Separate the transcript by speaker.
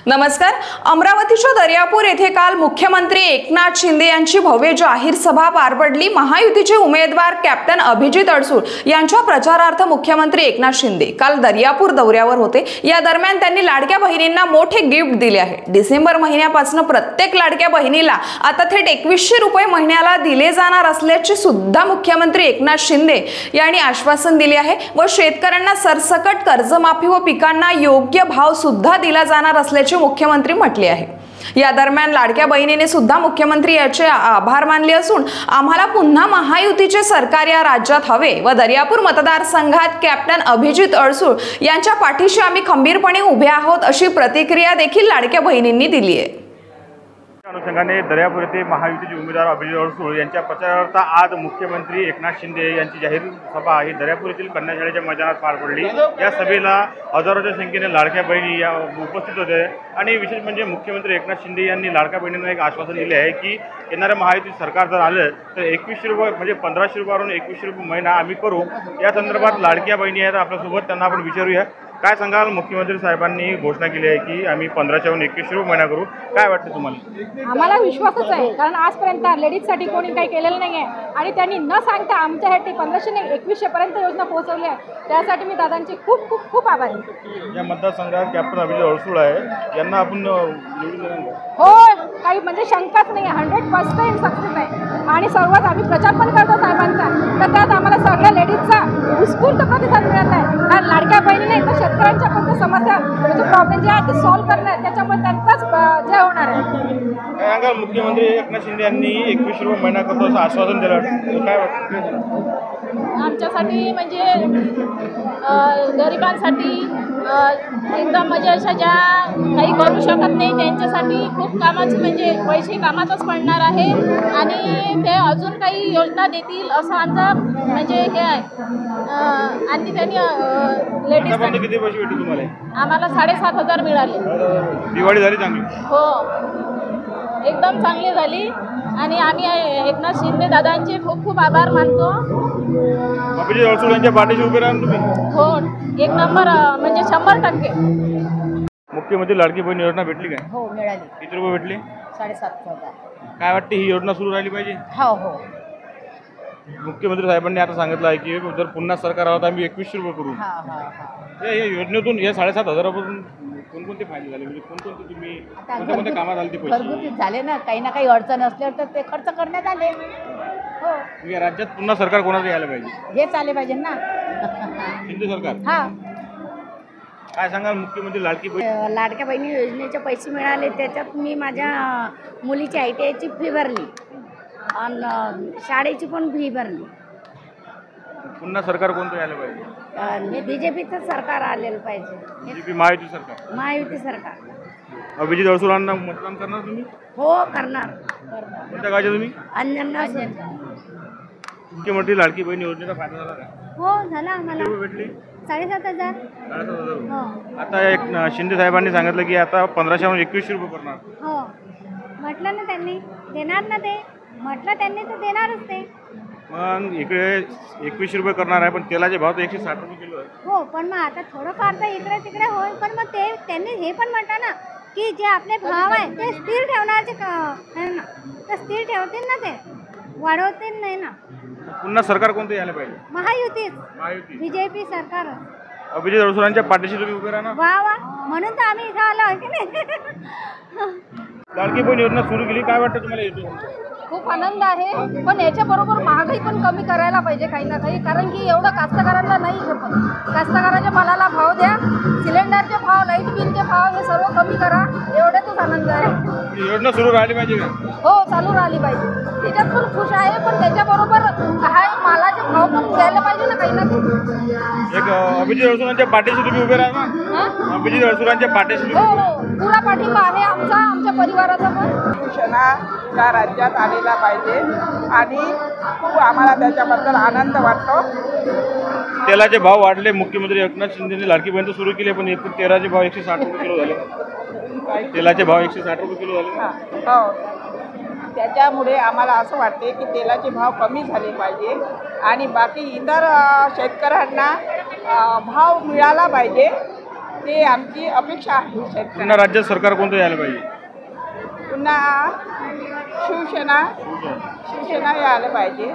Speaker 1: नमस्कार। अमरावतीच्या दर्यापूर येथे काल मुख्यमंत्री एकनाथ शिंदे यांची भव्य जाहीर सभा पार पडली। महायुतीचे उमेदवार कॅप्टन अभिजित अडसूळ यांच्या प्रचारार्थ मुख्यमंत्री एकनाथ शिंदे काल दर्यापूर दौऱ्यावर होते। या दरम्यान त्यांनी लाडक्या बहिणींना मोठे गिफ्ट दिले आहे। डिसेंबर महिन्यापासून प्रत्येक लाडक्या बहिणीला आता थेट 2100 रुपये महिन्याला दिले जाणार असल्याचे सुद्धा मुख्यमंत्री एकनाथ शिंदे यांनी आश्वासन दिले आहे व शेतकऱ्यांना सरसकट कर्जमाफी व पिकांना योग्य भाव सुद्धा दिला जाणार असल्याचे मुख्यमंत्री म्हटले आहे। या दरम्यान लाडक्या बहिणीने सुद्धा मुख्यमंत्री याचे आभार मानले असून आम्हाला पुन्हा महायुतीचे सरकार या राज्यात हवे व दर्यापूर मतदारसंघात कॅप्टन अभिजित अडसूळ यांच्या पाठीशी आम्ही खंबीरपणे उभे आहोत अशी प्रतिक्रिया देखील लाडक्या बहिणींनी दिली आहे।
Speaker 2: अनुषंगाने दर्यापूर येथे महायुतीचे उमेदवार अभिजित अडसूळ यांच्या प्रचारार्थ आज मुख्यमंत्री एकनाथ शिंदे यांची जाहीर सभा ही दर्यापूर येथील कन्या शाळेच्या मैदानात पार पडली। या सभेला हजारोच्या संख्येने लाडक्या बहिणी या उपस्थित होते आणि विशेष म्हणजे मुख्यमंत्री एकनाथ शिंदे यांनी लाडक्या बहिणींना एक आश्वासन दिले आहे की येणाऱ्या महायुती सरकार जर आलं तर 2100 रुपये म्हणजे 1500 रुपयावरून 2100 रुपये महिना आम्ही करू। या संदर्भात लाडक्या बहिणी आहेत आपल्यासोबत, त्यांना आपण विचारूया काय सांगाल। मुख्यमंत्री साहेबांनी घोषणा केली आहे की आम्ही 1500वरून 2100 रुपये महिना करू, काय वाटतं तुम्हाला?
Speaker 3: आम्हाला विश्वासच आहे, कारण आजपर्यंत लेडीजसाठी कोणी काही केलेलं नाही आहे आणि त्यांनी न सांगता आमच्यासाठी 1500 नाही 2100 पर्यंत योजना पोहोचवली आहे। त्यासाठी मी दादांचे खूप खूप खूप आभारी आहे।
Speaker 2: या मतदारसंघात कॅप्टन अभिजित अडसूळ आहे, यांना आपण
Speaker 3: हो काही म्हणजे शंकाच नाही, 100% सक्सेस आहे आणि सर्वात आम्ही प्रचार पण करतो साहेबांचा, तर त्यात आम्हाला सगळ्या लेडीजचा उत्स्फूर्त प्रतिसाद मिळत आहे। कारण लाडक्या बहिणी नाही तर शेतकऱ्यांच्या पण समस्या म्हणजे प्रॉब्लेम जे आहे ते सॉल्व्ह करणार, त्याच्यामुळे त्यांचाच जय होणार आहे।
Speaker 2: मुख्यमंत्री एकनाथ शिंदे यांनी 2100 रुपये महिना करतो असं आश्वासन दिलं, काय वाटतं?
Speaker 3: आमच्यासाठी म्हणजे गरिबांसाठी एकदम म्हणजे अशा ज्या काही करू शकत नाही त्यांच्यासाठी खूप कामाचं म्हणजे पैसे कामातच पडणार आहे आणि ते अजून काही योजना देतील असं आमचं म्हणजे हे आहे। आणि त्यांनी लेडीज
Speaker 2: किती पैसे भेटले तुम्हाला?
Speaker 3: आम्हाला 7500 मिळाले।
Speaker 2: दिवाळी झाली चांगली?
Speaker 3: हो एकदम चांगली झाली आणि आम्ही एकनाथ शिंदे दादांचे खूप खूप आभार मानतो।
Speaker 2: अभिजित अडसूळ यांच्या पाठीशी उभे राहा तुम्ही?
Speaker 3: हो एक नंबर म्हणजे 100%।
Speaker 2: मुख्यमंत्री लाडकी बहीण योजना भेटली काय?
Speaker 3: हो मिळाली।
Speaker 2: किती रुपये भेटले?
Speaker 3: 7500।
Speaker 2: काय वाटते ही योजना सुरू राहिली पाहिजे?
Speaker 3: हो हो
Speaker 2: मुख्यमंत्री साहेबांनी आता सांगितलं आहे की जर पुन्हा सरकार आलं तर आम्ही 2100 रुपये करू। या योजनेतून या 7500पासून कोणकोणते फायदे झाले, म्हणजे कोणकोणते तुम्ही कोणत्या कामात आले ते पैसे?
Speaker 3: घरगुती झाले ना, काही ना काही अडचण असल्यावर तर ते खर्च करण्यात आले। हो
Speaker 2: या राज्यात पुन्हा सरकार कोणाचं यायला पाहिजे?
Speaker 3: हेच आले पाहिजे ना,
Speaker 2: शिंदे सरकार।
Speaker 3: हा
Speaker 2: काय सांगाल मुख्यमंत्री लाडकी बहीण?
Speaker 4: लाडक्या बहिणी योजनेचे पैसे मिळाले, त्याच्यात मी माझ्या मुलीची ITIची फी भरली आणि शाळेची पण फी भरली।
Speaker 2: पुन्हा सरकार कोणतं यायला पाहिजे?
Speaker 4: BJPचं सरकार आलेलं पाहिजे,
Speaker 2: BJP महायुती सरकार।
Speaker 4: महायुती सरकार।
Speaker 2: अभिजित अडसूळांना मतदान करणार तुम्ही?
Speaker 4: हो करणार।
Speaker 2: कोणत्या गावचे तुम्ही?
Speaker 4: अंजना।
Speaker 2: मुख्यमंत्री लाडकी बहीण योजनेचा फायदा झाला का?
Speaker 4: हो झाला आम्हाला।
Speaker 2: किती रुपये भेटले?
Speaker 4: 7500।
Speaker 2: 7500।
Speaker 4: हो
Speaker 2: आता एक शिंदे साहेबांनी सांगितलं की आता 1500वरून 2100 रुपये करणार।
Speaker 4: हो म्हटलं ना त्यांनी देणार ना, ते म्हटलं त्यांनी तर देणारच ते।
Speaker 2: मग इकडे 2100 रुपये करणार आहे, पण तेलाचे भाव तर 160 रुपये किलो आहे।
Speaker 4: हो पण मग आता थोडंफार तर इकडे तिकडे होईल, पण मग ते त्यांनी हे पण म्हटलं ना की जे आपले भाव आहे ते स्थिर ठेवण्याचे ना, तर स्थिर ठेवतील ना, ते वाढवतील नाही ना।
Speaker 2: पुन्हा सरकार कोणतं यायला पाहिजे?
Speaker 4: महायुतीच,
Speaker 2: महायुती।
Speaker 4: BJP सरकार।
Speaker 2: अभिजित अडसूळांच्या पाठीशी तुम्ही उभे राहा ना।
Speaker 4: वा वा, म्हणून तर आम्ही इथं आलो की नाही।
Speaker 2: लाडकी बहीण योजना सुरू केली, काय वाटतं तुम्हाला? येतो
Speaker 3: खूप आनंद आहे, पण याच्याबरोबर महागाई पण कमी करायला पाहिजे काही ना काही, कारण की एवढं कास्तकारांना नाही झेपत। कास्तकाराच्या मालाला भाव द्या, सिलेंडरचे भाव, लाईट बिलचे भाव हे सर्व कमी करा, एवढ्यातच आनंद आहे।
Speaker 2: योजना सुरू राहिली पाहिजे का?
Speaker 3: हो चालू राहिली पाहिजे, त्याच्यात पण खुश आहे, पण त्याच्याबरोबर काय मालाचे भाव पण द्यायला पाहिजे ना काही ना काही।
Speaker 2: एक अभिजित अडसूळांच्या पाठीशी तुम्ही उभे राहा ना। अभिजित अडसूळांच्या पाठीशी
Speaker 3: हो हो पुरा पाठिंबा आहे आमचा, आमच्या परिवाराचा पण।
Speaker 5: घोषणा या राज्यात आलेला पाहिजे आणि खूप आम्हाला त्याच्याबद्दल आनंद वाटतो।
Speaker 2: तेलाचे भाव वाढले, मुख्यमंत्री एकनाथ शिंदेने लाडकी बहीण सुरू केली, पण एकूण तेलाचे भाव 160 रुपये किलो झाले। तेलाचे भाव 160 रुपये किलो झाले।
Speaker 5: हो त्याच्यामुळे आम्हाला असं वाटते की तेलाचे भाव कमी झाले पाहिजे आणि बाकी इतर शेतकऱ्यांना भाव मिळाला पाहिजे। ते आमची अपेक्षा आहे शेतकऱ्यांना.
Speaker 2: पुन्हा राज्यात सरकार कोणतं यायला पाहिजे?
Speaker 5: पुन्हा शिवसेना यायला पाहिजे.